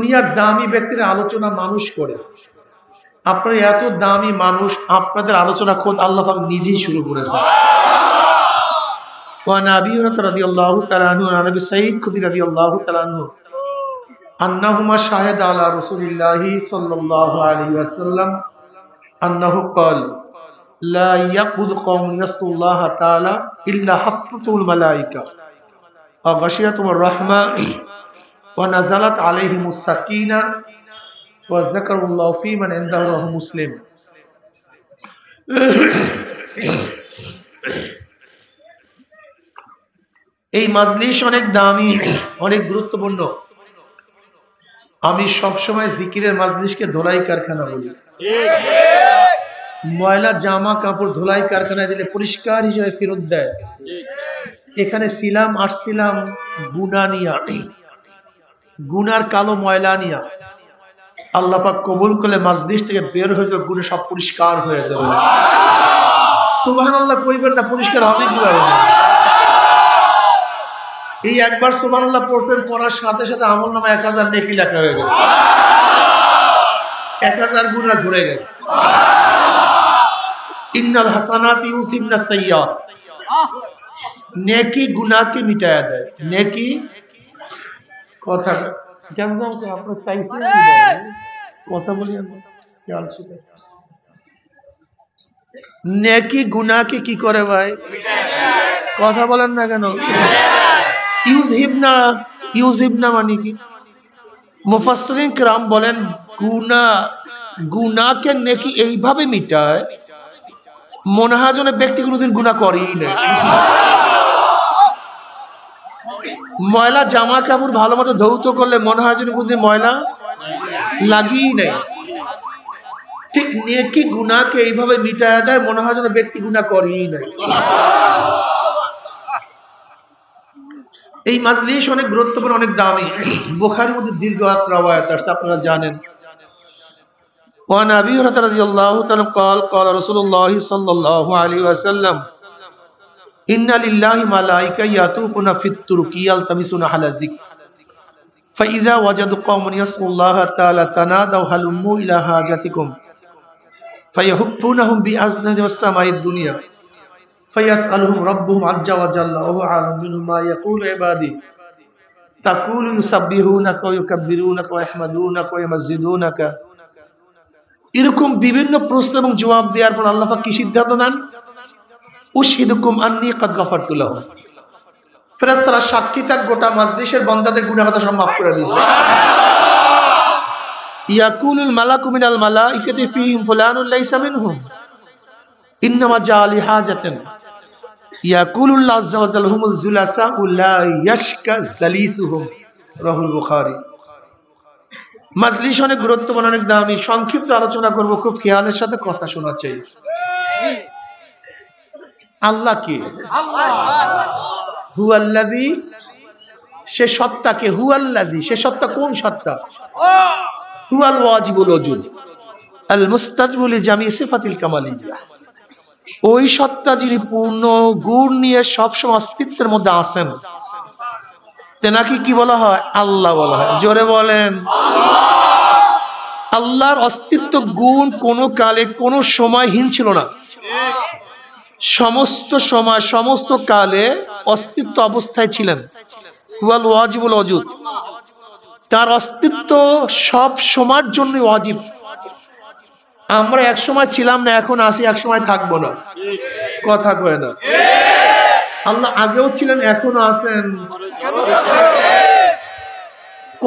দুনিয়ার দামি ব্যক্তির আলোচনা মানুষ করে, আপনারা এত দামি মানুষ, আপনাদের আলোচনা খোদ আল্লাহ পাক নিজেই শুরু করেছেন। وعن أبي هريرة رضي الله تعالى عنه وعن أبي سعيد الخدري رضي الله تعالى عنه أنهما شهد على رسول الله صلى الله عليه وسلم أنه قال لا يقعد قوم يذكرون الله تعالى إلا حفتهم الملائكة وغشيتهم الرحمة ونزلت عليهم السكينة وذكروا الله في من عنده رواه مسلم। এই মাজলিস অনেক দামি, অনেক গুরুত্বপূর্ণ। আমি সবসময় জিকিরের মাজলিসকে ধোলাই কারখানা বলি। ময়লা জামা কাপড় ধোলাই কারখানায় দিলে পরিষ্কার হিসেবে ফেরত দেয়। এখানে আসছিলাম গুনাহ নিয়া, গুনার কালো ময়লা নিয়া। আল্লাহ পাক কবুল করলে মাজলিস থেকে বের হয়ে যাবে, গুনাহ সব পরিষ্কার হয়ে যাবে। সুবহানাল্লাহ কইবেন না, পরিষ্কার হবে কিভাবে? এই একবার সুবহানাল্লাহ পড়ছেন, পড়ার সাথে সাথে আমলনামায় 1000 নেকি লেখা হয়ে গেছে, 1000 গুনাহ ঝরে গেছে। ইন্নাল হাসানাতি ইউযিবনা সাইয়্যাত, নেকি গুনাহকে মিটায়া দেয়। নেকি কথা কেন জানো তো আপনারা চাইছেন কি বলেন? কথা বলি আমি খেয়াল ছিল। নেকি গুনাহকে কি করে ভাই? কথা বলেন না কেন? ইউজিবনা মানে কি? মুফাসসিরিন কিরাম বলেন গুনাহকে নেকি এইভাবে মিটায়, মনে হয় যেন ব্যক্তি কোনোদিন গুনাহ করেই না। ময়লা জামা কাপড় ভালো মতো ধৌত করলে মনে হয় যেন কোনোদিন ময়লা লাগিয়েই নাই। ঠিক নেকি গুনাহকে এইভাবে মিটায় দেয়, মনে হয় যেন ব্যক্তি গুনাহ করেই নাই। এই মাজলিস অনেক গুরুত্বপূর্ণ, অনেক দামি। বুখারীর মধ্যে দীর্ঘ রাওয়ায়াত আছে, আপনারা জানেন। وعن أبي هريرة رضي الله تعالى قال قال رسول الله صلى الله عليه وسلم إن لله ملائكة يطوفون في الطرق يلتمسون أهل الذكر فإذا وجدوا قوما يذكرون الله تعالى تنادوا هلموا إلى حاجتكم فيحبونهم بأذناب السماء الدنيا فيسألهم ربهم عز وجل وهو أعلم منهم ما يقول عبادي تقول يسبحونك ويكبرونك ويحمدونك ويمجدونك। এরকম বিভিন্ন প্রশ্ন এবং জবাব দেওয়ার পর আল্লাহ পাক কি সিদ্ধান্ত দেন? উশহিদুকুম আন্নী কাদ গাফারতু লাহুম, ফেরেশতারা সাক্ষী থাক গোটা মাজলিসের বান্দাদের গুনাহ কথা সব মাফ করে দিয়েছে। ইয়াকুলুল মালাকু মিনাল মালাইকাতি ফীহিম ফুলানুন লাইসা মিনহুম ইন্নামা জাআ লিহাজাতিন ইয়াকুলুল্লাহু আযজা ওয়া জাল্লা হুমুল জুলাসা লা ইয়াশকা জালিসুহুম, রাহুল বুখারী। মাজলিস অনেক গুরুত্বপূর্ণ, অনেক দামি। সংক্ষিপ্ত আলোচনা করব, খুব খেয়ালের সাথে কথা শোনা চাই। আল্লাহ কি? হুয়াল্লাযী, সে সত্তাকে। হুয়াল্লাযী, সে সত্তা কোন সত্তা? হুয়াল ওয়াজিবুল ওজুদ আল মুস্তাজিবু লিজামি সিফাতিল কামালিয়্যাহ, ওই সত্তা যিনি পূর্ণ গুণ নিয়ে সবসময় অস্তিত্বের মধ্যে আছেন, তেনাকে কি বলা হয়? আল্লাহ বলা হয়। জোরে বলেন। আল্লাহর অস্তিত্ব গুণ কোন কালে কোন সময়হীন ছিল না, সমস্ত সময় সমস্ত কালে অস্তিত্ব অবস্থায় ছিলেন। হুয়াল ওয়াজিবুল ওজুদ, তার অস্তিত্ব সব সময়ের জন্য ওয়াজিব। আমরা এক সময় ছিলাম না, এখন আছি, এক সময় থাকবো না। কথা কয় না। আল্লাহ আগেও ছিলেন, এখনো আছেন,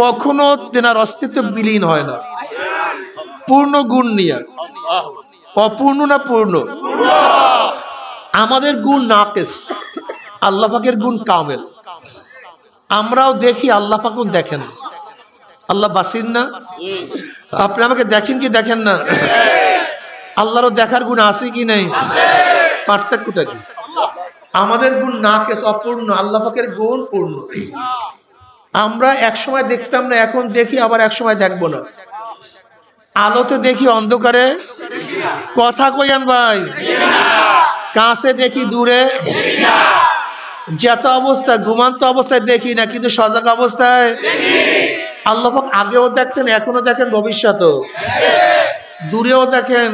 কখনো তেনার অস্তিত্ব বিলীন হয় না। পূর্ণ গুণ নিয়ে। অপূর্ণ না পূর্ণ? আমাদের গুণ নাকিস, আল্লাহ পাকের গুণ কামেল। আমরাও দেখি, আল্লাহ পাকও দেখেন। আল্লাহ বাসির না? আপনি আমাকে দেখেন কি দেখেন না? আল্লাহরও দেখার গুণ আছে কি নাই? পার্থক্যটা কি? আমাদের গুণ নাকিস, অপূর্ণ, আল্লাহ পাকের গুণ পূর্ণ। আমরা এক সময় দেখতাম না, এখন দেখি, আবার এক সময় দেখবো না। আলোতে দেখি, অন্ধকারে কথা কইয়ান ভাই, কাছে দেখি, দূরে যেত অবস্থা, ঘুমান্ত অবস্থায় দেখি না, কিন্তু সজাগ অবস্থায় আল্লাহ পাক আগেও দেখতেন, এখনো দেখেন, ভবিষ্যতেও, দূরেও দেখেন,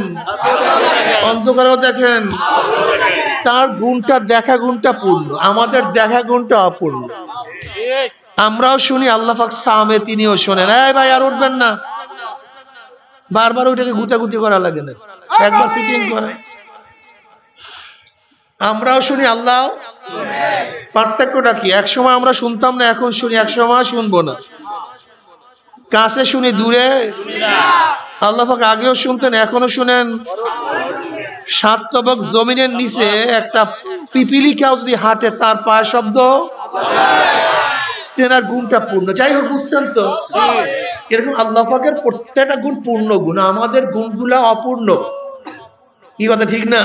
অন্ধকারেও দেখেন। তার গুণটা দেখা গুণটা পূর্ণ, আমাদের দেখা গুণটা অপূর্ণ। আমরাও শুনি, আল্লাহ পাক সামে, তিনিও শোনেন। এই ভাই আর উঠবেন না, বারবার ওইটাকে গুতাগুতি করা লাগে না, একবার ফিটিং করে। আমরাও শুনি, আল্লাহ। পার্থক্যটা কি? এক সময় আমরা শুনতাম না, এখন শুনি, এক সময় শুনবো না। কাছে শুনি, দূরে। আল্লাহ পাক আগেও শুনতেন, এখনো শুনেন। সাত তবক জমিনের নিচে একটা পিপিলিকাও যদি হাঁটে, তার পায়ের শব্দ, তেনার গুণটা পূর্ণ। যাই হোক, বুঝছেন তো? এরকম আল্লাহ পাকের প্রত্যেকটা গুণ পূর্ণ গুণ, আমাদের গুণগুলা অপূর্ণ। কি কথা ঠিক না?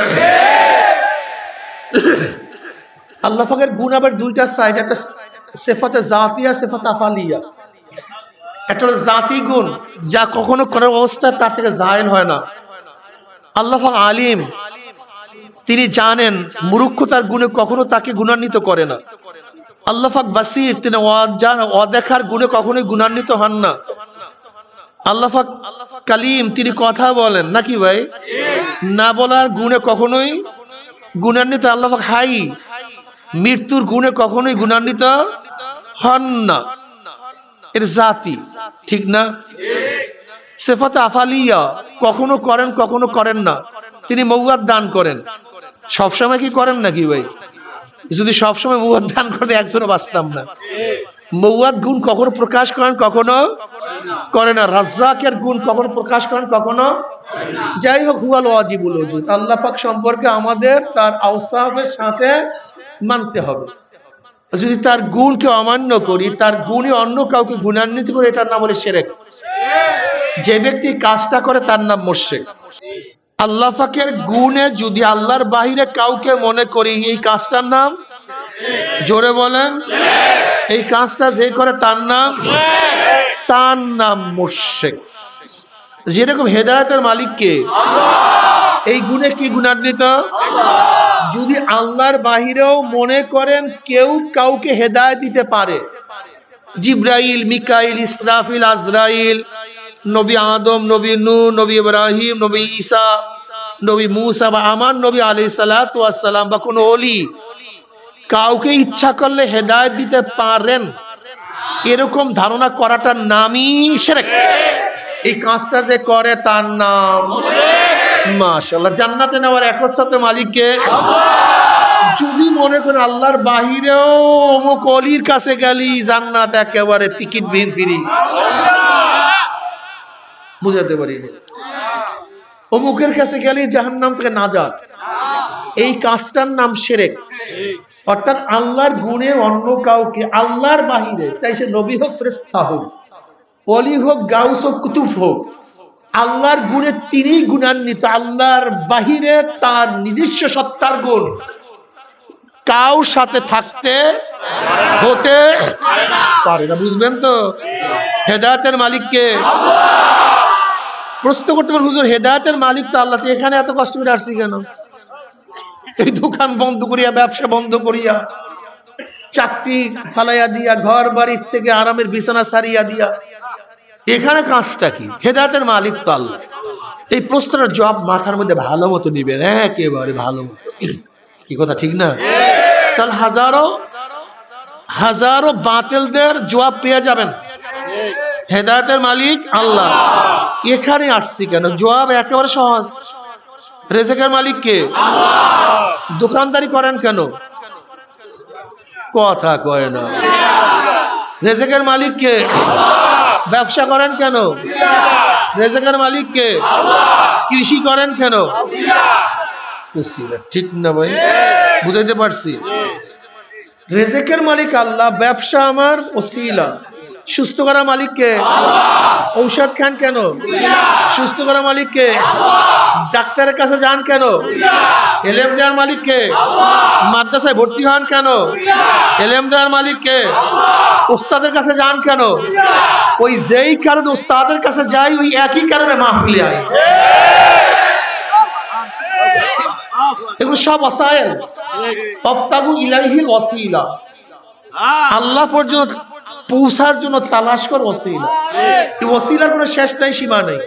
আল্লাহ পাকের গুণ আবার দুইটা সাইড, একটা সিফাতে জাতিয়া, সিফাতে আফালিয়া। একটা হলো জাতি গুণ, যা কখনো কোনো অবস্থায় তার থেকে জায়েল হয় না। আল্লাহ পাক আলিম, তিনি জানেন, মূর্খতার গুণে কখনো তাকে গুণান্বিত করে না। আল্লাহ পাক বাসির, তিনি অদেখার গুণে কখনোই গুণান্বিত হন না। আল্লাহ পাক কালিম, তিনি কথা বলেন, নাকি ভাই? না বলার গুণে কখনোই গুণান্বিত। আল্লাহ পাক হাই, মৃত্যুর গুণে কখনোই গুণান্বিত হন না। এর জাতি, ঠিক না? সিফাতে আফালিয়া, কখনো করেন, কখনো করেন না। তিনি মৌয়াদ দান করেন, সবসময় কি করেন নাকি ভাই? যদি সবসময় মৌয়াদ দান করতে একজনও বাঁচতাম না। মৌয়াদ গুণ কখনো প্রকাশ করেন, কখনো করে না। রাজ্জাকের গুণ কখনো প্রকাশ করেন, কখনো। যাই হোক, হুয়াল ওয়াজিবুল ওজুদ, আল্লাহ পাক সম্পর্কে আমাদের তার আওসাফের সাথে মানতে হবে। যদি তার গুণকে অমান্য করি, তার গুণে অন্য কাউকে গুণান্বিত করে, এটার নাম হলো শিরক। যে ব্যক্তি কাজটা করে তার নাম মুশরিক। আল্লাহ পাকের গুণে যদি আল্লাহর বাহিরে কাউকে মনে করি, এই কাজটার নাম, জোরে বলেন, এই কাজটা যে করে তার নাম মুশরিক। যেরকম হেদায়েতের মালিক কে? এই গুণে কি গুণান্বিত? যদি আল্লাহর বাহিরেও মনে করেন কেউ কাউকে হেদায়েত দিতে পারে, জিব্রাইল, মিকাইল, ইসরাফিল, আজরাইল, নবী আদম, নবী নূহ, নবী ইব্রাহিম, নবী ঈসা, নবী মুসা, বা আমার নবী আলাইহিস সালাতু ওয়াস সালাম, বা কোন ওলি কাউকে ইচ্ছা করলে হেদায়েত দিতে পারেন, এরকম ধারণা করাটার নামই শিরক। এই কাজটা যে করে তার নাম মাশাআল্লাহ। জান্নাতে নেওয়ার একচ্ছত্র মালিককে। যদি মনে করেন আল্লাহর বাহিরেও অমুক অলির কাছে গেলি জান্নাত একেবারে টিকিট বিহীন ফ্রি, বুঝাতে পারি না। অমুকের কাছে গেলি জাহান্নাম থেকে নাজাত, এই কাজটার নাম শিরক। অর্থাৎ আল্লাহর গুণে অন্য কাউকে, আল্লাহর বাহিরে, চাই সে নবী হোক, ফেরেশতা হোক, ওলি হোক, গাউস হোক, কুতুব হোক, আল্লাহর গুণে তিনি গুণান্বিত। আল্লাহর বাহিরে তার নিজস্ব সত্তার গুণ কাউর সাথে থাকতে হতে পারে না। বুঝবেন তো? হেদায়েতের মালিককে প্রশ্ন করতে পারেন, হুজুর হেদায়েতের মালিক তো আল্লাহ, এখানে এত কষ্ট করে আসছি কেন? এই দোকান বন্ধ করিয়া, ব্যবসা বন্ধ করিয়া, চাকরি ফালাইয়া দিয়া, ঘর বাড়ির থেকে আরামের বিছানা সারিয়া দিয়া, এখানে কাজটা কি? হেদায়েতের মালিক তো আল্লাহ। এই প্রশ্নের জবাব মাথার মধ্যে ভালো মতো নিবেন, একেবারে ভালো মতো। কি কথা ঠিক না? তাহলে হাজারো বাতিলদের জবাব পেয়ে যাবেন। হেদায়েতের মালিক আল্লাহ, এখানে আসছি কেন? জবাব একেবারে সহজ। রিজিকের মালিক কে? দোকানদারি করেন কেন? কথা কয় না। রিজিকের মালিক কে? ব্যবসা করেন কেন? রিজিকের মালিক কে? কৃষি করেন কেন? ঠিক না ভাই? বুঝাইতে পারছি? রিজিকের মালিক আল্লাহ, ব্যবসা আমার ওসিলা। সুস্থ করা মালিক কে? ঔষধ খান কেন? সুস্থ করা মালিক কে? ডাক্তারের কাছে যান কেন? এলেম দেওয়ার মালিক কে? মাদ্রাসায় ভর্তি হন কেন? এলেম দেওয়ার মালিক কে? উস্তাদের কাছে যান কেন? ওই যেই কারণে উস্তাদের কাছে যাই, ওই একই কারণে মাহফিলে আই। এগুলো সব ওয়াসাইল। ওয়াবতাগু ইলাইহিল ওয়াসিলা। আল্লাহ পর্যন্ত পৌঁছার জন্য তালাশ কর ওসিলা। এই ওসিলার কোনো শেষ নাই, সীমা নাই।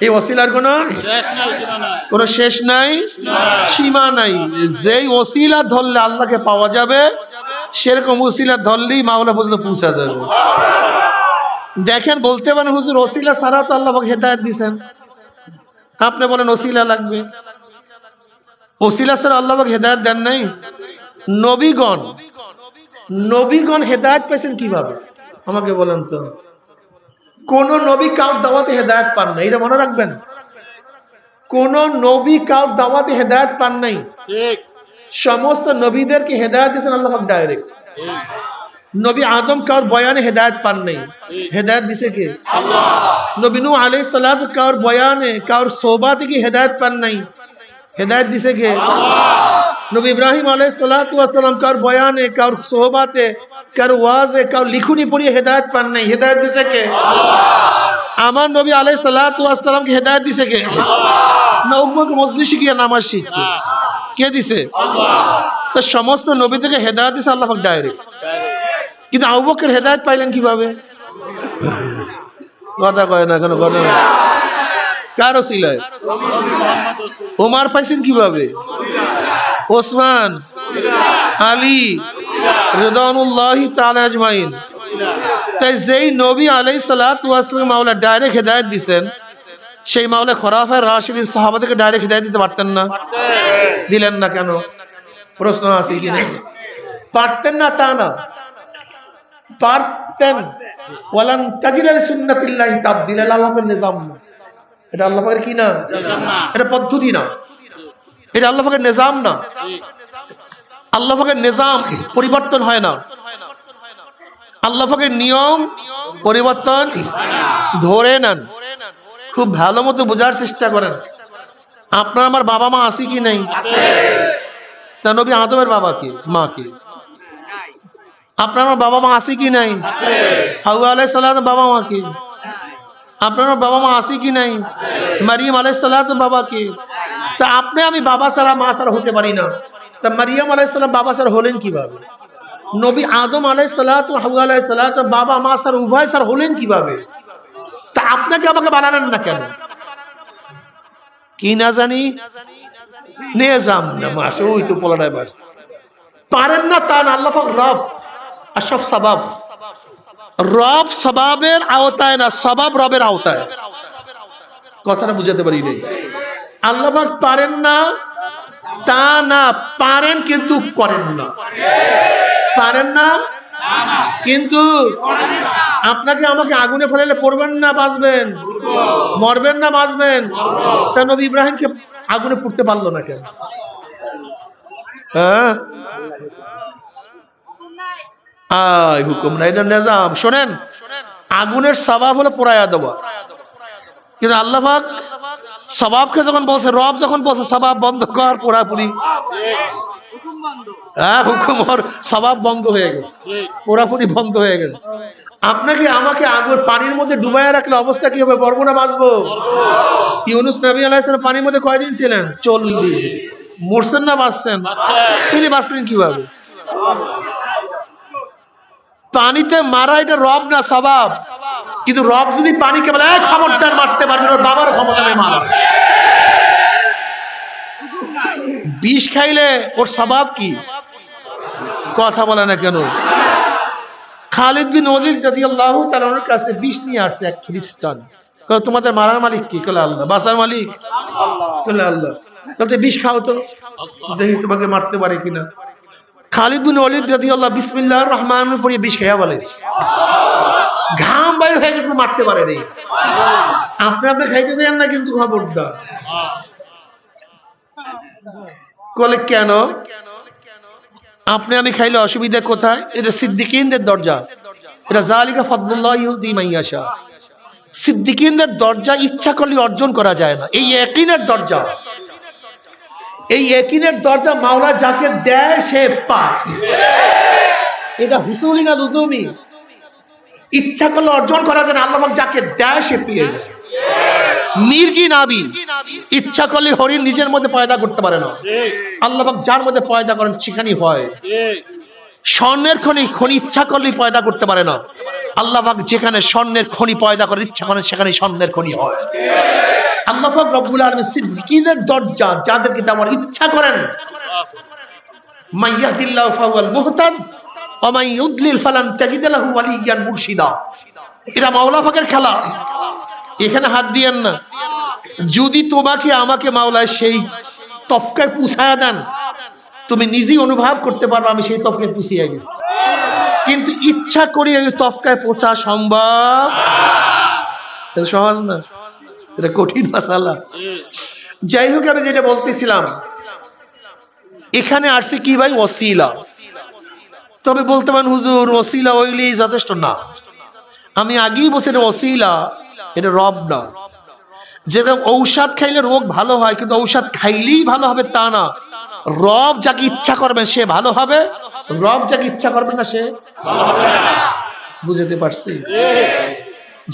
এই ওসিলার কোনো শেষ নাই, সীমা নাই। যেই ওসিলা ধরলে আল্লাহকে পাওয়া যাবে, সেরকম ওসিলা ধরলেই মাওলা পর্যন্ত পৌঁছা যাবে। দেখেন, বলতে পারেন হুজুর ওসিলা ছাড়া তো আল্লাহ হেদায়েত দিয়েছেন। আপনি বলেন ওসিলা লাগবে, ওসিলা ছাড়া আল্লাহ হেদায়েত দেন নাই। নবীগণ হেদায়েত পেয়েছেন কিভাবে আমাকে বলেন তো? কোন নবী কাউর দাওয়াতে হেদায়েত পান নাই, এটা মনে রাখবেন। কোন নবী কাউর দাওয়াতে হেদায়েত পান নাই। সমস্ত নবীদেরকে হেদায়েত দিয়েছেন আল্লাহ পাক ডাইরেক্ট। নবী আদম কাউর বয়ানে হেদায়েত পান নাই, হেদায়েত দিছে কে? আল্লাহ। নবী নূহ আলাইহিস সালাম কাউর বয়ানে কাউর সোহবাতে কি হেদায়েত পান নাই, হেদায়েত দিছে কে? আল্লাহ। নবী ইব্রাহিম আলাইহিস সালাতু ওয়াস সালাম কাউর বয়ানে কাউর সোহবাতে কাউর ওয়াজে কাউর লিখুনি পড়িয়ে হেদায়েত পান নাই, হেদায়েত দিছে কে? আল্লাহ। আমার নবী আলাইহিস সালাতু ওয়াস সালামকে হেদায়েত দিছে কে? আল্লাহ। না উম্মকে মজলিসে গিয়ে নামাজ শিখছে, কে দিছে? আল্লাহ। তো সমস্ত নবী থেকে হেদায়েত দিছে আল্লাহ পাক ডাইরেক্ট। কিন্তু আবু বকর হেদায়েত পাইলেন কিভাবে? কথা কয় না কেন? কথা কার ওসিলায়? ওমর পাইছেন কিভাবে? ওসমান, আলী রিদওয়ানুল্লাহি তাআলা আজমাইন। তাই যেই নবী আলাইহিস সালাতু ওয়াস সালাম মাওলা ডাইরেক্ট হেদায়েত দিবেন, সেই মাওলা খোলাফায়ে রাশিদিন সাহাবাদেরকে ডাইরেক্ট হেদায়েত দিতে পারতেন না? দিলেন না কেন? প্রশ্ন আছে কি না? পারতেন না তা না, পারতেন। ওয়ালান তাজিদা লিসুন্নাতিল্লাহি তাবদীলা, আল্লাহর নিজাম না, এটা আল্লাহ পাকের কি না? এটা পদ্ধতি না, এটা আল্লাহ পাকের নিজাম না। আল্লাহ পাকের নিজাম পরিবর্তন হয় না, আল্লাহ পাকের নিয়ম পরিবর্তন ধরে নেন। খুব ভালো মতো বোঝার চেষ্টা করেন। আপনার আমার বাবা মা আছে কি নাই? তা নবী আদমের বাবা কে, মা কে? আপনার আমার বাবা মা আছে কি নাই? হাওয়া আলাইহিস সালামের বাবা মা কে? আপনার বাবা মা আছে কি নাই? মারিয়াম আলাইহিস সালামের বাবা কে? তা আপনি আমি বাবা ছাড়া মা ছাড়া হতে পারি না, তা মারিয়াম আলাইহিস সালাম বাবা ছাড়া হলেন কিভাবে? নবী আদম আলাইহিস সালাতু হাওয়া আলাইহিস সালাতু বাবা মা ছাড়া উভয় ছাড়া হলেন কিভাবে? তা আপনাকে আমাকে বানালেন না কেন? কি না জানি নিজাম না মাসে, ওই তো পোলাটায় বাস পারেন না তা না। আল্লাহ পাক রব, আর সব সবাব। রব সবাবের আওতায় না, সবাব রবের আওতায়। কথাটা বুঝাতে পারি নাই। আল্লাহ পাক পারেন না তা না, পারেন কিন্তু করেন না। পারেন না কিন্তু আপনাকে আমাকে আগুনে ফেলালে পড়বেন না বাঁচবেন? মরবেন না বাঁচবেন? তা নবী ইব্রাহিমকে আগুনে পুড়তে পারলো না কেন? হ্যাঁ, হুকুম না, এটা নিজাম। শোনেন, আগুনের সওয়াব হলো পোড়ায়া দেওয়া, কিন্তু আল্লাহ পাক সওয়াবকে যখন বলছে, রব যখন বলছে সওয়াব বন্ধ কর, পোড়াপুরি, হ্যাঁ হুকুম ওর সওয়াব বন্ধ হয়ে গেছে, পোড়াপুরি বন্ধ হয়ে গেছে। আপনাকে আমাকে আগুন পানির মধ্যে ডুবাইয়া রাখলে অবস্থা কি হবে? মরবো না বাঁচবো? ইউনূস নবী আলাইহিস সালাম পানির মধ্যে কয়দিন ছিলেন? 40। মরছেন না বাঁচছেন? তিনি বাঁচলেন কিভাবে? পানিতে মারা এটা রব না, সওয়াব। কিন্তু রব যদি পানিকে বলে খবরদার মারতে পারবে, ওর বাবার ক্ষমতা নেই মারা। বিষ খাইলে ওর সওয়াব কি? কথা বলে না কেন? খালিদ বিন ওলীদ রাদিয়াল্লাহু তাআলা ওর কাছে বিষ নিয়ে আসছে এক খ্রিস্টান। কয় তোমাদের মারার মালিক কি? কয় আল্লাহ। বাঁচার মালিক? আল্লাহ। কয় আল্লাহ। বলতে বিষ খাও তো দেখি তোমাকে মারতে পারে কিনা। খালিদ বিন ওলীদ রাদিয়াল্লাহু বিসমিল্লাহির রহমানির রহিম পড়ে বিষ খাইয়া বলেছে, ঘাম বাইরে হয়ে গেছে, মারতে পারে নাই। আপনি খাইতে চান না কিন্তু খবরদার। বলে কেন? আপনি আমি খাইলে অসুবিধা কোথায়? এটা সিদ্দিকীনদের দরজা, এটা যালিকা ফাদলুল্লাহ ইউতি মান ইয়াশা। সিদ্দিকীনদের দরজা ইচ্ছা করলে অর্জন করা যায় না। এই ইয়াকিনের দরজা, এই ইয়াকিনের দরজা মাওলা যাকে দেয় সে পায়। এটা হুসুলি না লুজুমি? ইচ্ছা করলে অর্জন করা যায় না, আল্লাহ পাক যাকে দেয় সে পেয়ে যায়। মির্গি নাবি ইচ্ছা করলে হরিণ নিজের মধ্যে পয়দা করতে পারে না, আল্লাহ পাক যার মধ্যে পয়দা করেন সেখানেই হয়। স্বর্ণের খনি ইচ্ছা করলেই পয়দা করতে পারে না। আল্লাহ পাক যেখানে স্বর্ণের খনি পয়দা করে ইচ্ছা করেন সেখানে স্বর্ণের খনি হয়। আল্লাহ পাক রব্বুল আলামিন সিদ্দিকীনের দরজা যাদেরকে আমার ইচ্ছা করেন, মাইয়াহদিল্লাহু ফাহুয়াল মুহতাদ ওয়া মান ইউদলিল ফালান তাজিদ লাহু ওয়ালিয়্যান মুরশিদা। এটা মাওলা পাকের খেলা, এখানে হাত দিয়েন না। যদি তোমাকে আমাকে মাওলায় সেই তফকায় পুছায়া দেন, তুমি নিজেই অনুভব করতে পারবে আমি সেই তফকায় পুছিয়ে গেছি। কিন্তু ইচ্ছা করে ওই তফকায় পৌঁছা সম্ভব? এটা সহজ না, এটা কঠিন মাসালা। যাই হোক, আমি যেটা বলতেছিলাম, এখানে আসছে কি ভাই? ওসিলা। তবে বলতে পারেন হুজুর ওসিলা হইলেই যথেষ্ট না। আমি আগেই বলছি এটা ওসিলা, এটা রব না। যেরকম ঔষধ খাইলে রোগ ভালো হয়, কিন্তু ঔষধ খাইলেই ভালো হবে তা না। রব যাকে ইচ্ছা করবেন সে ভালো হবে, রব যাকে ইচ্ছা করবেন না সে ভালো হবে না। বুঝতে পারছি?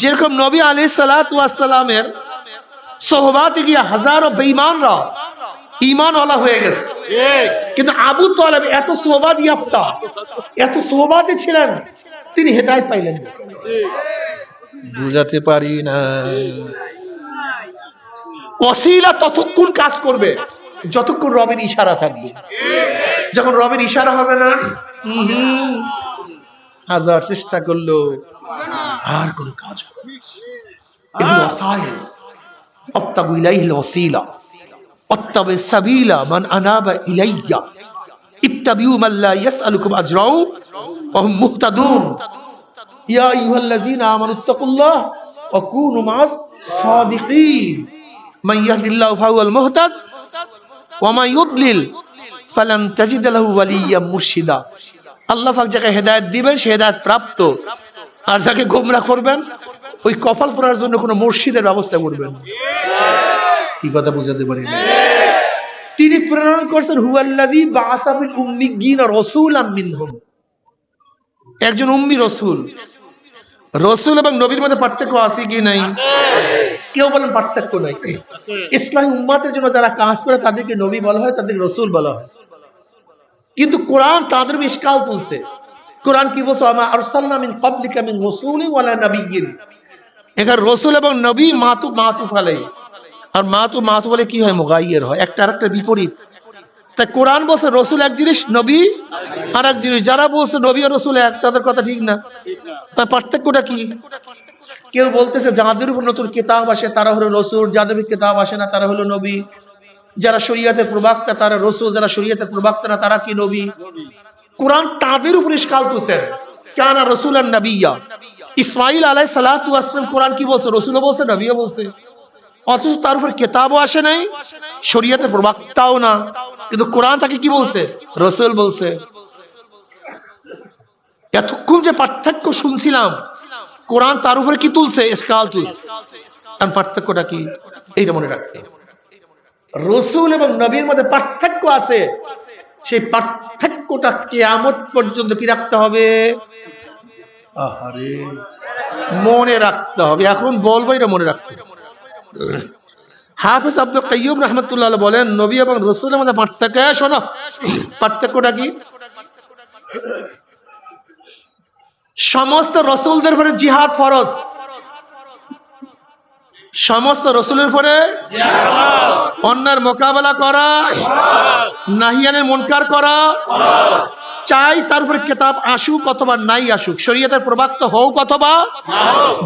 যেরকম নবী আলাইহিস সালাতু ওয়াস সালামের সোহবাতে গিয়ে হাজারো বেঈমানরা ঈমানওয়ালা হয়ে গেছে, কিন্তু আবু তালেব এত সোহবাত ইয়াফতা, এত সোহবাতে ছিলেন, তিনি হেদায়েত পাইলেন না। বুঝাতে পারি না। ওসিলা ততক্ষণ কাজ করবে যতক্ষণ রবের ইশারা থাকবে। যখন রবের ইশারা হবে না, হাজার চেষ্টা করলো আর কোনো কাজ হবে না। এগুলো ওসাইল। আত্তাবু ইলাইহিল ওসিলা আত্তাবু সাবিলা মান আনাবা ইলাইয়া ইত্তাবিউ মান লা ইয়াসআলুকুম আজরাউ ওয়া হুম মুহতাদুন ইয়া আইয়ুহাল্লাযীনা আমানুত্তাকুল্লাহ ওয়া কুনু মা'আস সাদিকিন মান ইয়াহদিল্লাহু ফাহুয়াল মুহতাদ ওয়া মান ইউদলিল ফালান তাজিদ লাহু ওয়ালিয়্যান মুরশিদা। আল্লাহ পাক যাকে হেদায়েত দিবেন সে হেদায়েত প্রাপ্ত, আর যাকে গোমরাহ করবেন ওই কপাল পড়ার জন্য কোনো মুর্শিদের ব্যবস্থা করবেন। কি কথা বুঝাতে পারি না? তিনি প্রেরণ করছেন হুয়াল্লাযী বা'আসা ফিল উম্মিয়্যিনা রাসূলাম মিনহুম। একজন উম্মি রাসূল। রাসূল এবং নবীর মধ্যে পার্থক্য আছে কি নাই? কেউ বলেন পার্থক্য নাই। ইসলামী উম্মতের জন্য যারা কাজ করে তাদেরকে নবী বলা হয়, তাদেরকে রাসূল বলা হয়। কিন্তু কোরআন তাদের ইশকাল তুলছে। কোরআন কি বলছে? আমা আরসালনা মিন ক্বাবলিকা মিন রাসূলিন ওয়ালা নাবিয়্যিন। এখানে রাসূল এবং নবী মাতুফ আলাইহি, আর মাতুফ আলাইহি কি হয়? মুগায়্যির হয়, একটা আরেকটা বিপরীত। তাই কোরআন বলছে রাসূল এক জিনিস, নবী আর এক জিনিস। যারা বলছে নবী আর রাসূল এক, তাদের কথা ঠিক না। তার পার্থক্যটা কি? কেউ বলতেছে যাদের উপর নতুন কিতাব আসে তারা হলো রাসূল, যাদের কিতাব আসে না তারা হলো নবী। যারা শরীয়তের প্রবক্তা তারা রাসূল, যারা শরীয়তের প্রবক্তা না তারা কি নবী? কোরআন তাদের উপর ইশকাল তুলছে। কানা রাসূলান নাবিয়্যা। ইসমাঈল আলাইহিস সালাতু ওয়াস সালাম কোরআন কি বলছে? রাসূলও বলছে, নবীও বলছে, অথচ তার উপর কিতাবও আসে নাই, শরীয়তের প্রবক্তাও না, কিন্তু কোরআন তাকে কি বলছে? রাসূল বলছে। এতক্ষণ যে পার্থক্য শুনছিলাম, কোরআন তার উপরে কি তুলছে? ইশকাল তুলছে। আর পার্থক্যটা কি? এইটা মনে রাখতে। রাসূল এবং নবীর মধ্যে পার্থক্য আছে, সেই পার্থক্যটা কিয়ামত পর্যন্ত কি রাখতে হবে? আহারে, মনে রাখতে হবে। এখন বলবো, এটা মনে রাখতে। হাফেজ আব্দুল কাইয়্যুম রাহমাতুল্লাহ আলাইহি বলেন, নবী এবং রাসূলের মধ্যে পার্থক্য। শোনো, পার্থক্যটা কি? সমস্ত রাসূলদের উপরে জিহাদ ফরজ। সমস্ত রাসূলের উপরে অন্যায়ের মোকাবেলা করা, নাহিয়ানের মুনকার করা, চাই তার উপরে কিতাব আসুক অথবা নাই আসুক, শরীয়তের প্রবক্তা হোক অথবা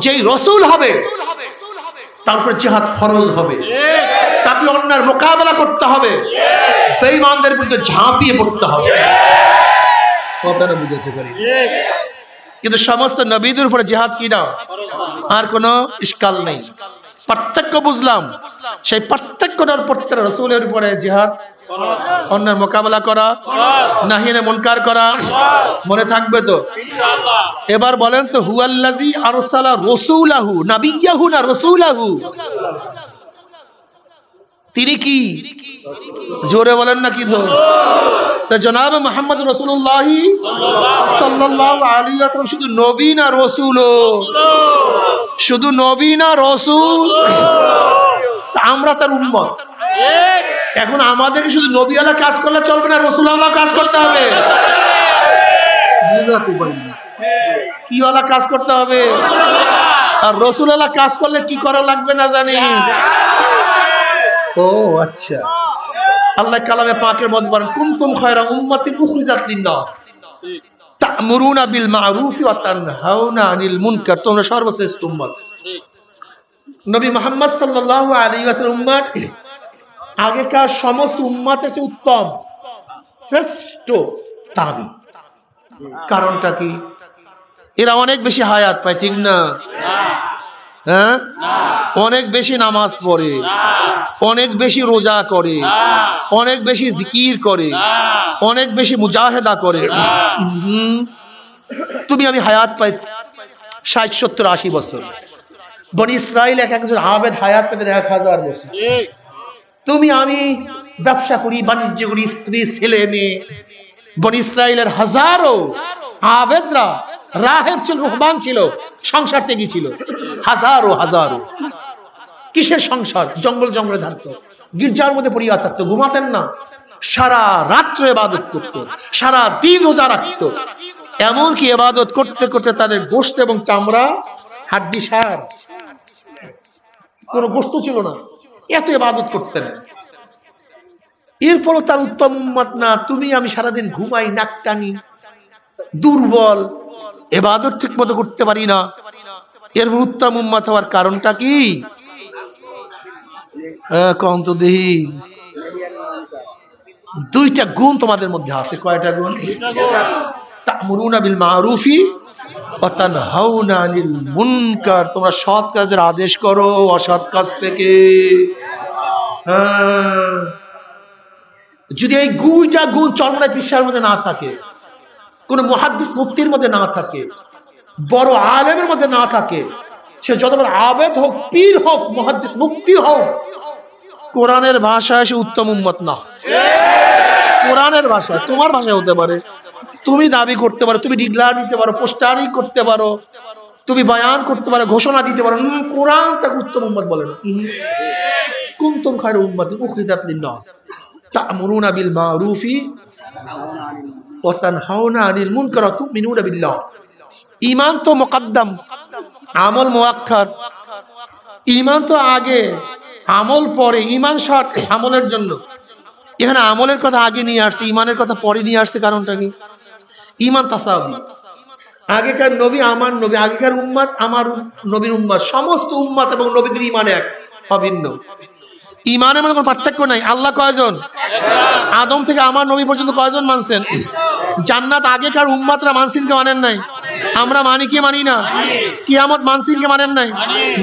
যেই রাসূল হবে তার উপরে জিহাদ ফরজ হবে। তাকে অন্যায়ের মোকাবেলা করতে হবে, বেঈমানদের বিরুদ্ধে ঝাঁপিয়ে পড়তে হবে। কথাটা বুঝাতে পারি? কিন্তু সমস্ত নবীদের উপরে জিহাদ কি না, আর কোনো ইশকাল নেই। পার্থক্য বুঝলাম, সেই পার্থক্যটার প্রত্যেকটা রাসূলের উপরে জিহাদ, অন্যের মোকাবেলা করা, নাহিয়ানে মুনকার করা। মনে থাকবে তো ইনশাআল্লাহ? এবার বলেন তো, হুয়াল্লাযী আরসালা রাসূলাহু নাবিয়্যাহু না রাসূলাহু? তিনি কি? জোরে বলেন না কি? তা জনাব মুহাম্মদ রাসূলুল্লাহ সাল্লাল্লাহু আলাইহি ওয়াসাল্লাম শুধু নবী না রাসূল? শুধু নবী না রাসূল? আমরা তার উম্মত। এখন আমাদেরকে শুধু নবীওয়ালা কাজ করলে চলবে না, রাসূলওয়ালা কাজ করতে হবে। বুঝাতে পারি না। কি ওয়ালা কাজ করতে হবে? আর রসুল আল্লাহ কাজ করলে কি করা লাগবে না জানি। ও আচ্ছা, আল্লাহ কালামে পাকের মধ্যে বলেন কুনতুম খায়রা উম্মাতিন উখরিজাত লিন-নাস তা'মুরুনা বিল মা'রুফি ওয়া তানহাউনা আনিল মুনকার। তোমরা সর্বশ্রেষ্ঠ উম্মত। নবী মুহাম্মদ সাল্লাল্লাহু আলাইহি ওয়াসাল্লাম উম্মত আগেকার সমস্ত উম্মতের চেয়ে উত্তম, শ্রেষ্ঠ তাবি। কারণটা কি? এরা অনেক বেশি হায়াত পায়, ঠিক না? হ্যাঁ, অনেক বেশি নামাজ পড়ে, অনেক বেশি রোজা করে, অনেক বেশি জিকির করে, অনেক বেশি মুজাহিদা করে। তুমি আমি হায়াত পাই 60, 70, 80 বছর। বনি ইসরাইল এক একজন আবেদ হায়াত পেতেন 1000 বছর। তুমি আমি ব্যবসা করি, বাণিজ্য করি, স্ত্রী ছেলে মেয়ে। বনি ইসরাইলের হাজারো আবেদরা রাহেব ছিল, রুহবান ছিল, সংসার ত্যাগী ছিল। হাজারো হাজারো। কিসের সংসার? জঙ্গল জঙ্গলে থাকতো, গির্জার মধ্যে পড়িয়া থাকতো, ঘুমাতেন না, সারা রাত্র ইবাদত করত, সারা দিন রোজা রাখতো। এমনকি ইবাদত করতে করতে তাদের গোশত এবং চামড়া হাড্ডি সার, কোনো গোশত ছিল না, এত ইবাদত করতেন। এরপরও তার উত্তম উম্মত না। তুমি আমি সারাদিন ঘুমাই, নাক টানি, দুর্বল, ইবাদত ঠিক মতো করতে পারি না। এর উত্তম উম্মত হওয়ার কারণটা কি? কম তো দেহি। দুইটা গুণ তোমাদের মধ্যে আছে। কয়টা গুণ? তা'মুরুনা বিল মা'রুফি ওয়া তানহাউনা আনিল মুনকার। তোমরা সৎ কাজের আদেশ করো অসৎ কাজ থেকে। যদি এই দুইটা গুণ চরমনায় পৃষ্ঠার মধ্যে না থাকে, কোন মুহাদ্দিস মুফতির মধ্যে না থাকে, বড় আলেমের মধ্যে না থাকে, সে যত বড় আবেদ হোক, পীর হোক, মুহাদ্দিস মুফতি হোক, কোরআনের ভাষায় সে উত্তম উম্মত না। কোরআনের ভাষায়, তোমার ভাষায় হতে পারে, তুমি দাবি করতে পারো, তুমি ডিক্লার দিতে পারো, পোস্টারিং করতে পারো, তুমি বয়ান করতে পারো, ঘোষণা দিতে পারো, কোরআন তাকে উত্তম উম্মত বলে না। কুনতুম খায়রা উম্মাতিন উখরিজাত লিন-নাস তা'মুরুনা বিল মা'রুফি ওয়া তানহাউনা আনিল মুনকার ওয়া তু'মিনুনা বিল্লাহ। ঈমান তো মুকদ্দম, আমল মুআক্খার। ঈমান তো আগে, আমল পরে। ঈমান শর্ত আমলের জন্য। এখানে আমলের কথা আগে নিয়ে আসছে, ঈমানের কথা পরে নিয়ে আসছে। কারণটা কি? ঈমান তাসাবি। আগেকার নবী আমার নবী, আগেকার উম্মত আমার নবীর উম্মত, সমস্ত উম্মত এবং নবীদের ঈমান এক, অভিন্ন। ঈমানের মধ্যে কোনো পার্থক্য নাই। আল্লাহ কয়জন? আদম থেকে আমার নবী পর্যন্ত কয়জন মানছেন? জান্নাত আগেকার উম্মতরা মানছেন কে মানেন নাই? আমরা মানি কি মানি না? কিয়ামত মানছেন কে মানেন নাই?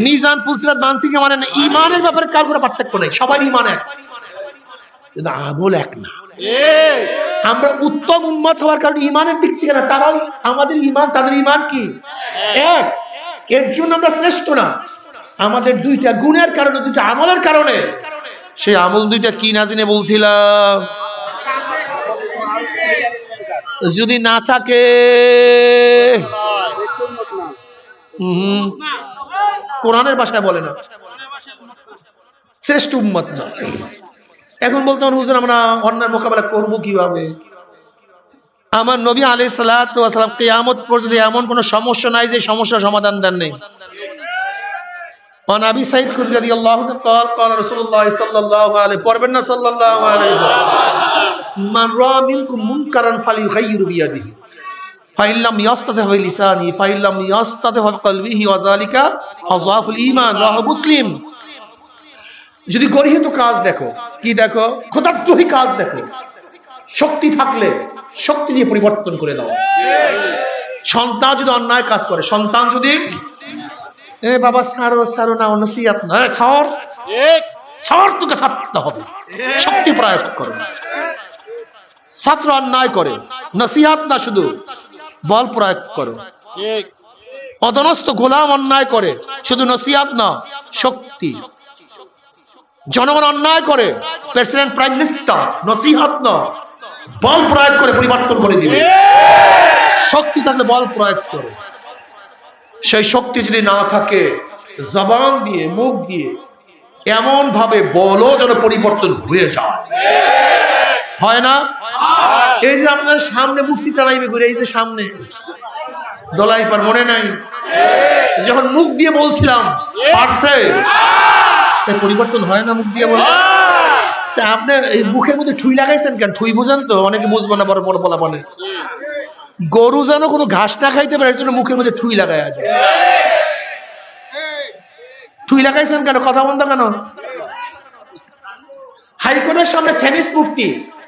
মিজান পুলসিরাত মানছেন কে মানেন নাই? ঈমানের ব্যাপারে কার কোনো পার্থক্য নাই, সবাই ঈমান এক, কিন্তু আমল এক না। আমরা উত্তম উম্মত হওয়ার কারণে ঈমানের দিক থেকে না, তারাও আমাদের ঈমান, তাদের ঈমান কি এক। এর জন্য আমরা শ্রেষ্ঠ না। আমাদের দুইটা গুণের কারণে, দুইটা আমলের কারণে। সেই আমল দুইটা কি না জেনে বলছিলাম? যদি না থাকে কোরআনের ভাষায় বলে না, শ্রেষ্ঠ উম্মত না। এখন বলতে হুজুর আমরা অন্যায় মোকাবেলা করব কিভাবে? আমার নবী আলাইহিস সালাতু ওয়াস সালাম কিয়ামত পর্যন্ত এমন কোন সমস্যা নাই যে সমস্যার সমাধান দেন নাই। ওয়া নবী সাইদ খুদরি রাদিয়াল্লাহু আনহু قال قال رسول الله صلى الله عليه পড়বেন না সাল্লাল্লাহু আলাইহি ওয়াসাল্লাম মান রা'a মিনকুম মুনকারান ফালিয়ুগাইয়িরু বিয়াদিহি ফাইন লাম ইয়াস্তাতি বিলিসানি ফাইন লাম ইয়াস্তাতি বিকলবিহি ওয়া যালিকা আযাফুল ঈমান। রাহু মুসলিম। যদি গরিহিত কাজ দেখো, কি দেখো? খোদাদ্রোহী কাজ দেখো, শক্তি থাকলে শক্তি দিয়ে পরিবর্তন করে দাও। সন্তান যদি অন্যায় কাজ করে, সন্তান যদি বাবা সারো সারো না, নসিহত না, সর সর, তোকে ছাড়তে হবে, শক্তি প্রয়োগ করো। ছাত্র অন্যায় করে, নসিহত না, শুধু বল প্রয়োগ করো। অধনস্থ গোলাম অন্যায় করে, শুধু নসিহত না, শক্তি। জনগণ অন্যায় করে, প্রেসিডেন্ট প্রাইম মিনিস্টার, নসিহত না, বল প্রয়োগ করে পরিবর্তন করে দিবে। শক্তি থাকলে বল প্রয়োগ করো। সেই শক্তি যদি না থাকে, জবান দিয়ে, মুখ দিয়ে এমন ভাবে বলো যেন পরিবর্তন হয়ে যায়। হয় না? এই যে আপনার সামনে মুক্তি চালাইবে ঘুরে, এই যে সামনে দলাই পার, মনে নাই যখন মুখ দিয়ে বলছিলাম পারছে, পরিবর্তন হয় না মুখ দিয়ে বলে? আপনি এই মুখের মধ্যে ঠুই লাগাইছেন কেন? ঠুই বুঝেন তো? অনেকে বুঝবো না, বড় বড় বলা বলে গরু যেন কোনো ঘাস না খাইতে পারে এর জন্য মুখের মধ্যে ঠুই লাগাই আছে। ঠুই লাগাইছেন কেন? কথা বন্ধ কেন? হাইকোর্টের সামনে থেমিস মূর্তি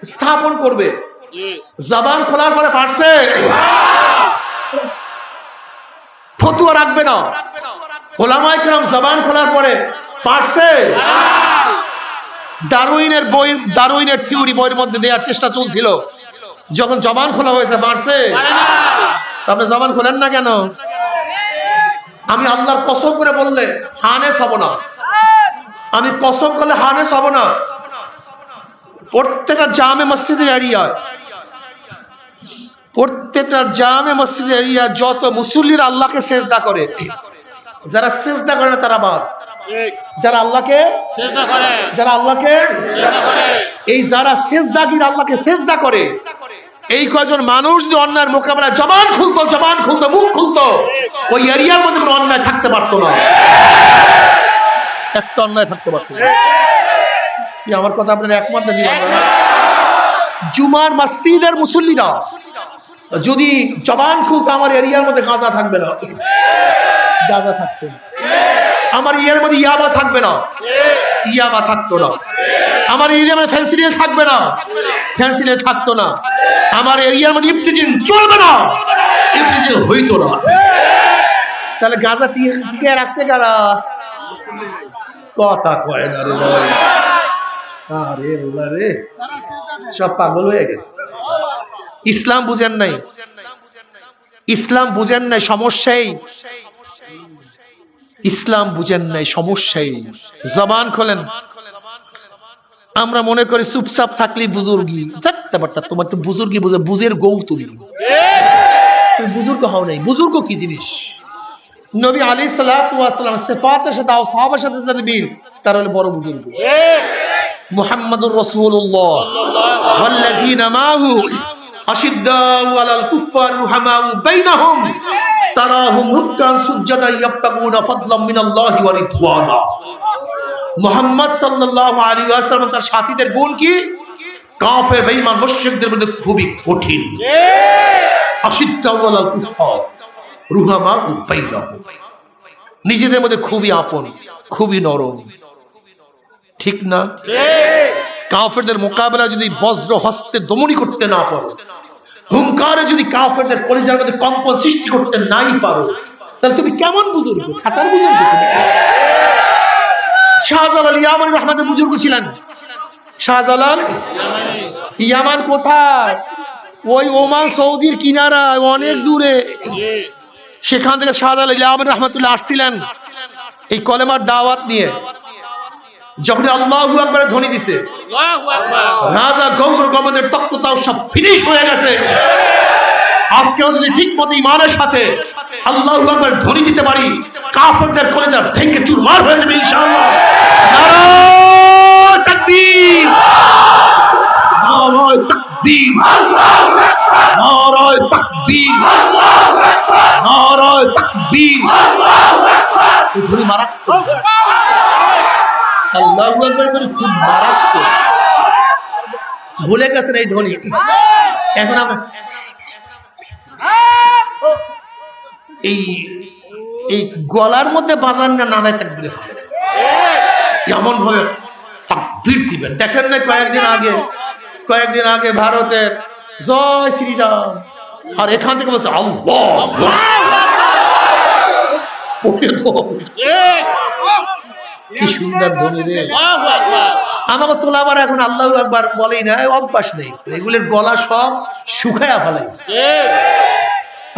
স্থাপন করবে, জবান খোলার পরে পারছে, ফতুয়া রাখবে না। ওলামায়ে কেরাম জবান খোলার পরে পারছে। ডারউইনের থিওরি বইয়ের মধ্যে দেওয়ার চেষ্টা চলছিল, যখন জবান খোলা হয়েছে পারছে। আপনি জবান খোলেন না কেন? আমি আল্লাহর কসম করে বললে হানেস হব না, আমি কসম করলে হানেস হব না। প্রত্যেকটা জামে মসজিদের এরিয়া, প্রত্যেকটা জামে মসজিদের এরিয়া যত মুসল্লিরা আল্লাহকে সেজদা করে, যারা সেজদা করে না তারা বাদ, যারা আল্লাহকে সেজদা করে, যারা আল্লাহকে সেজদা করে, এই যারা সেজদাগীর আল্লাহকে সেজদা করে, এই কয়জন মানুষ যদি অন্যায়ের মোকাবেলায় জবান খুলতো মুখ খুলতো, ওই এরিয়ার মধ্যে কোনো অন্যায় থাকতে পারতো না, একটা অন্যায় থাকতে পারতো না। কি আমার কথা আপনারা একমত না? জুমার মসজিদের মুসল্লিরা যদি জবান খুলতো, আমার এরিয়ার মধ্যে গাঁজা থাকবে না, গাঁজা থাকতো না, আমার এরিয়ার মধ্যে ইয়াবা থাকবে না, ইয়াবা থাকতো না, আমার এরিয়ার মধ্যে ফেন্সিডিল থাকবে না, ফেন্সিডিল থাকতো না, আমার এরিয়ার মধ্যে ইফতিজিন চলবে না, ইফতিজিন হইতো না। তাহলে গাঁজা টিকে রাখছে কারা? কথা কয় না রে ভাই, আরে রোলা রে, সব পাগল হয়ে গেছে। ইসলাম বুঝেন নাই, ইসলাম বুঝেন নাই, সমস্যাই ইসলাম বুঝেন নাই, সমস্যাই। জবান খোলেন। আমরা মনে করি চুপচাপ থাকলে বুজুর্গি, ব্যাপারটা তোমার তো বুজুর্গি বুঝে, বুঝের গৌ তুমি বুজুর্গ হও নাই। বুজুর্গ কি জিনিস? নবী আলাইহিস সালাতু ওয়াস সালাম সিফাতের সাথে আর সাহাবার সাথে যারা মিল, তারা হলো বড় বুজুর্গ। মুহাম্মাদুর রাসূলুল্লাহ ওয়াল্লাযীনা মাহু আশিদ্দাউ আলাল কুফফার রুহামাউ বাইনাহুম তারাহুম রুকআন সুজদান ইয়াবতাগুনা ফাদলাম মিনাল্লাহি ওয়া রিদওয়ানা। মুহাম্মদ সাল্লাল্লাহু আলাইহি ওয়াসাল্লাম তার সাথীদের গুণ কি? কাফের বেঈমান মুশরিকদের মধ্যে খুবই কঠিন। আশিদ্দাউ আলাল কুফফার রুহামাউ বাইনাহুম, নিজেদের মধ্যে খুবই আপন, খুবই নরম। ঠিক না? কাফেরদের মোকাবেলা যদি বজ্র হস্তে দমনী করতে না পারো, হুঙ্কারে যদি কাফেরদের কলিজার মধ্যে কম্পন সৃষ্টি করতে নাই পারো, তাহলে তুমি কেমন বুজুর্গ? খাতার বুজুর্গ তুমি। শাহজালাল ইয়ামানি রহমাতের বুজুর্গ ছিলেন। শাহজালাল ইয়ামান কোথায়? ওই ওমান সৌদির কিনারায়, অনেক দূরে। সেখান থেকে শাহজালাল ইয়ামানি রহমাতুল্লাহ আসছিলেন এই কলেমার দাওয়াত নিয়ে। যখন আল্লাহু আকবার ধ্বনি দিছে, রাজা গৌর গমনের তক্ততাও সব ফিনিশ হয়ে গেছে। আজকেও যদি ঠিক মতো ঈমানের সাথে আল্লাহু আকবার ধ্বনি দিতে পারি, কাফেরদের কলিজা ভেঙে চুরমার হয়ে যাবে ইনশাআল্লাহ। নারায়ে তাকবীর, নারায়ে তাকবীর, নারায়ে তাকবীর, নারায়ে তাকবীর। এই ধ্বনি মারাত্মক, আল্লাহু আকবার করে খুব মারাত্মক। ভুলে গেছেন এই ধ্বনি। এখন আমরা এই গলার মধ্যে বাজান না নারায়ে তাকবীর হবে, এমন ভাবে তাকবীর দিবেন। দেখেন না কয়েকদিন আগে ভারতের জয় শ্রীরাম, আর এখান থেকে বলছে আল্লাহ। কি সুন্দর ধ্বনি রে! আমাকে তোলাবার এখন আল্লাহু আকবার বলেই না, অভ্যাস নেই, এগুলোর গলা সব শুকায়া ফেলাইছে।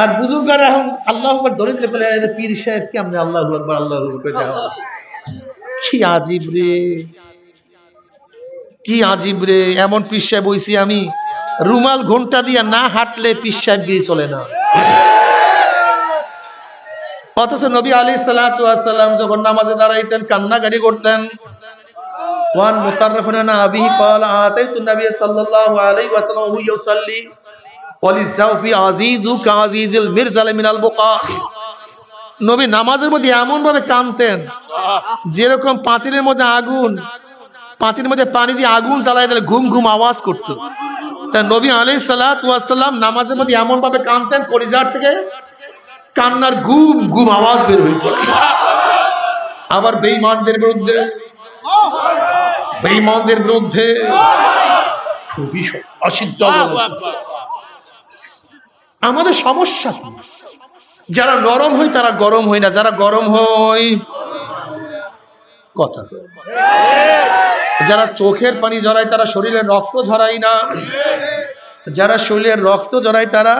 আর বুজুর্গরা এখন আল্লাহু আকবার ধরে দিলে বলে পীর সাহেব কেমনে আল্লাহু আকবার আল্লাহু আকবার করে দেওয়া। কি আজীব রে, কি আজীব রে! এমন পীর সাহেব হইছি আমি, রুমাল ঘন্টা দিয়া না হাঁটলে পীর সাহেব গিয়ে চলে না। অথচ নবী আলাইহিস সালাতু ওয়াস সালাম যখন নামাজে দাঁড়াইতেন কান্নাকাটি করতেন। وعن مطرف عن أبيه قال آتيت النبي صلى الله عليه وسلم وهو يصلي وللسوف عزيز كعزيز المرسل من البقاء নবী নামাজের মধ্যে এমন ভাবে কাঁদতেন যেরকম পাতিলের মধ্যে আগুন, পাতিলের মধ্যে পানি দিয়ে আগুন জ্বালায় দিলে ঘুম ঘুম আওয়াজ করতো। তা নবী আলাইহিস সালাতু ওয়াস সালাম নামাজের মধ্যে এমন ভাবে কাঁদতেন কলিজার থেকে কান্নার গুম গুম আওয়াজ বের হইতো। আবার বেঈমানদের বিরুদ্ধে, বেঈমানদের বিরুদ্ধে খুবই অসিদ্ধ। আমাদের সমস্যা যারা নরম হয় তারা গরম হয় না, যারা গরম হয় কথা, যারা চোখের পানি ঝরায় তারা শরীরের রক্ত ঝরায় না, যারা শরীরের রক্ত ঝরায় তারা,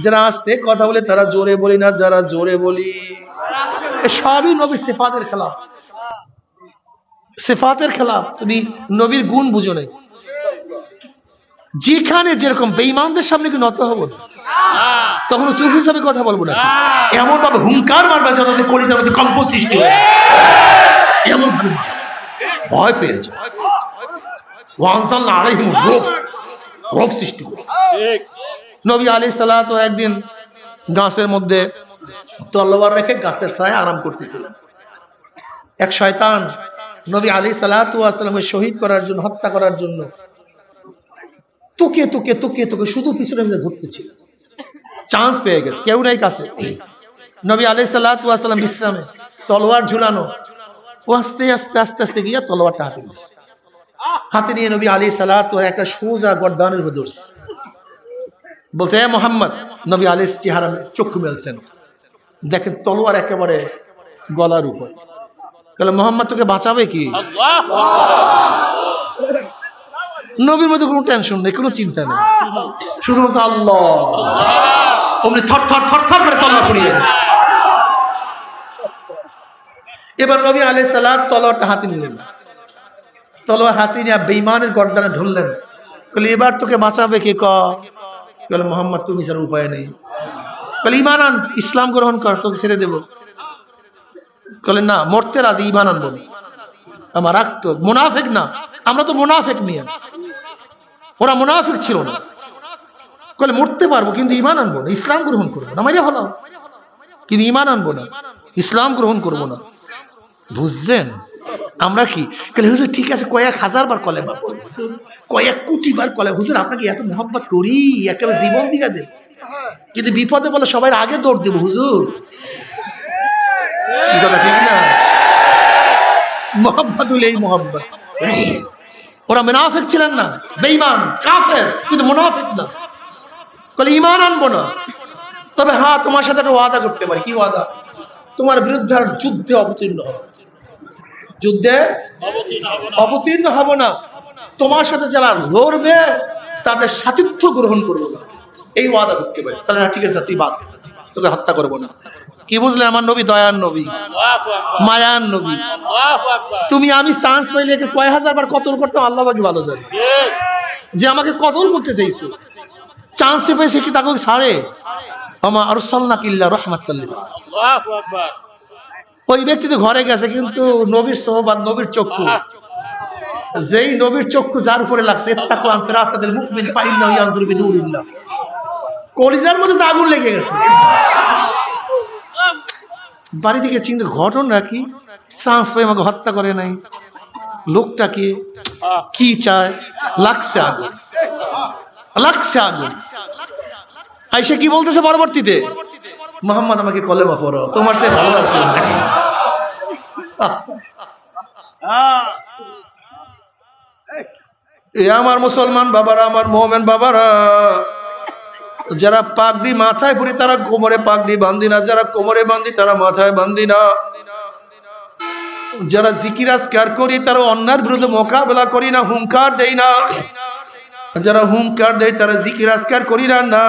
যারা আস্তে কথা বলে তারা জোরে বলি না, যারা জোরে বলি সবই নবীর সিফাতের খেলাফ, সিফাতের খেলাফ। তুমি নবীর গুণ বুঝো নাই। যেখানে যেরকম বেঈমানদের সামনে কি নত হবো না, তখন চুপ হিসাবে কথা বলবো না, এমন ভাবে হুঙ্কার মারবা যাতে কলিজার মধ্যে কম্প সৃষ্টি হয়, এমন ভয় পেয়ে যায়, ওয়ানসাল্লাহ আলাইহিম রূপ সৃষ্টি করে। নবী আলাইহিস সালাতু একদিন গাছের মধ্যে তলোয়ার রেখে গাছের ছায়ায় আরাম করতেছিলেন। এক শয়তান নবী আলাইহিস সালাতু ওয়াস সালামকে শহীদ করার জন্য, হত্যা করার জন্য তুকে তুকে তুকে তুকে শুধু পিছনে ঘুরতেছিল। চান্স পেয়ে গেছে, কেউ নাই কাছে। নবী আলাইহিস সালাতু ওয়াস সালাম বিশ্রামে, তলোয়ার ঝুলানো, ও আস্তে আস্তে আস্তে আস্তে গিয়ে তলোয়ারটা হাতে নিয়েছে। হাতে নিয়ে নবী আলাইহিস সালাতু একটা সোজা গর্দানের উপর ধরছে। বলছে এ মুহাম্মদ। নবী আলাইহিস চেহারা চক্ষু মেলছেন, দেখেন তলোয়ার একেবারে গলার উপর। বলে মুহাম্মদ তোকে বাঁচাবে কি? নবীর মধ্যে কোনো টেনশন নেই, কোনো চিন্তা নেই, শুধু বলছে আল্লাহ। অমনি থর থর থর থর করে তলোয়ার পড়িয়ে গেছে। এবার নবী আলাইহিস সালাত তলোয়ারটা হাতে নিলেন, তলোয়ার হাতে নিয়ে বেঈমানের গর্দানে ঢুললেন। বলে এবার তোকে বাঁচাবে কে? বলে মুহাম্মদ তুমি ছাড়া উপায় নেই। বলে ঈমান আন, ইসলাম গ্রহণ কর, তোকে ছেড়ে দেব। বলে না, মরতে রাজি, ঈমান আনবো না। আমার রাখতো মুনাফিক না, আমরা তো মুনাফিক নিয়ে, ওরা মুনাফিক ছিল না। বলে মরতে পারবো কিন্তু ঈমান আনবো না, ইসলাম গ্রহণ করবো না। মাইরে হলো কিন্তু ঈমান আনবো না, ইসলাম গ্রহণ করবো না। বুঝছেন আমরা কি? হুজুর ঠিক আছে, কয়েক হাজার বার কলেমা পড়ব, কয়েক কোটি বার কলেমা। হুজুর আপনাকে এত মহব্বত করি, একেবারে জীবন দিয়ে দেব, কিন্তু বিপদে বলে সবাই আগে দৌড় দেব হুজুর। কি কথা ঠিক না? মহব্বত হলে এই মহব্বত। ওরা মুনাফিক ছিলেন না, বেঈমান কাফের, কিন্তু মুনাফিক না। বলে ঈমান আনবো না, তবে হ্যাঁ তোমার সাথে একটা ওয়াদা করতে পারি। কি ওয়াদা? তোমার বিরুদ্ধে আর যুদ্ধে অবতীর্ণ হবে, যুদ্ধে অবতীর্ণ হব না, তোমার সাথে যারা লড়বে তাদের সাথিত্ব গ্রহণ করবো না, এই ওয়াদা করতে পারি। তাহলে ঠিক আছে তুই বাদ, তোকে হত্যা করবো না। কি বুঝলে? আমার নবী দয়ার নবী, মায়ার নবী। তুমি আমি চান্স পাইলে কয় হাজার বার কতল করতাম, আল্লাহ বাকি ভালো জানে। যে আমাকে কতল করতে চাইছে, চান্স পেয়েছে কি তাকে ছাড়ে? আমা আরসালনাকা ইল্লা রাহমাতাল লিল আলামিন। ওই ব্যক্তি তো ঘরে গেছে, কিন্তু নবীর সোহবাত, নবীর চক্ষু, যেই নবীর চক্ষু যার উপরে লাগছে, ইত্তাকু আন ফিরাসাতিল মুমিন ফাইন্নাহু ইয়ানজুরু বিনুরিল্লাহ, কলিজার মধ্যে তো আগুন লেগে গেছে। বাড়ি থেকে চিন্তা, ঘটনা কি? চান্স পেয়ে আমাকে হত্যা করে নাই, লোকটা কি চায়? লাগছে আগুন, লাগছে আগুন। আয়েশা কি বলতেছে পরবর্তীতে? মুহাম্মদ আমাকে কলেমা পড়ো, তোমার সাথে ভালো আর কেউ নাই। এ আমার মুসলমান বাবারা, আমার মুমিন বাবারা, যারা পাগড়ি মাথায় পরি তারা কোমরে পাগড়ি বাঁধি না, যারা কোমরে বাঁধি তারা মাথায় বাঁধি না, যারা জিকির আজকার করি তারা অন্যায়ের বিরুদ্ধে মোকাবেলা করি না, হুঙ্কার দেই না, যারা হুঙ্কার দেয় তারা জিকির আজকার করি না।